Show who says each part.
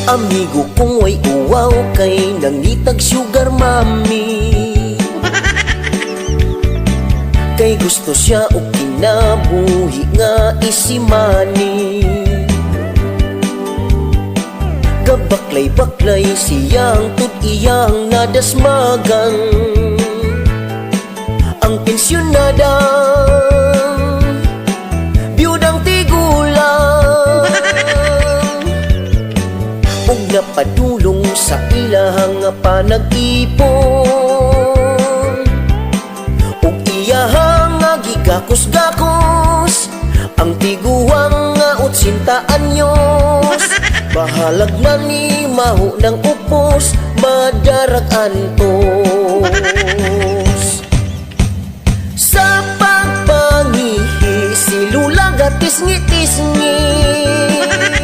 Speaker 1: Amigo kong way uwaw kay nangitag sugar mami. Kay gusto siya o kinabuhi nga isimani. Gabaklay-baklay siyang tud-iyang nadasmagan. Ang pensyonada biyudang tigulang ug napadulong sa ilahang panag-ipon. Ug iyahang gigakos-gakos ang tiguang nga 80 anyos. Bahalag na ni maho ng upos, madarag antos. Sa pagpangihi, si Lula gatis-ngitis-ngit.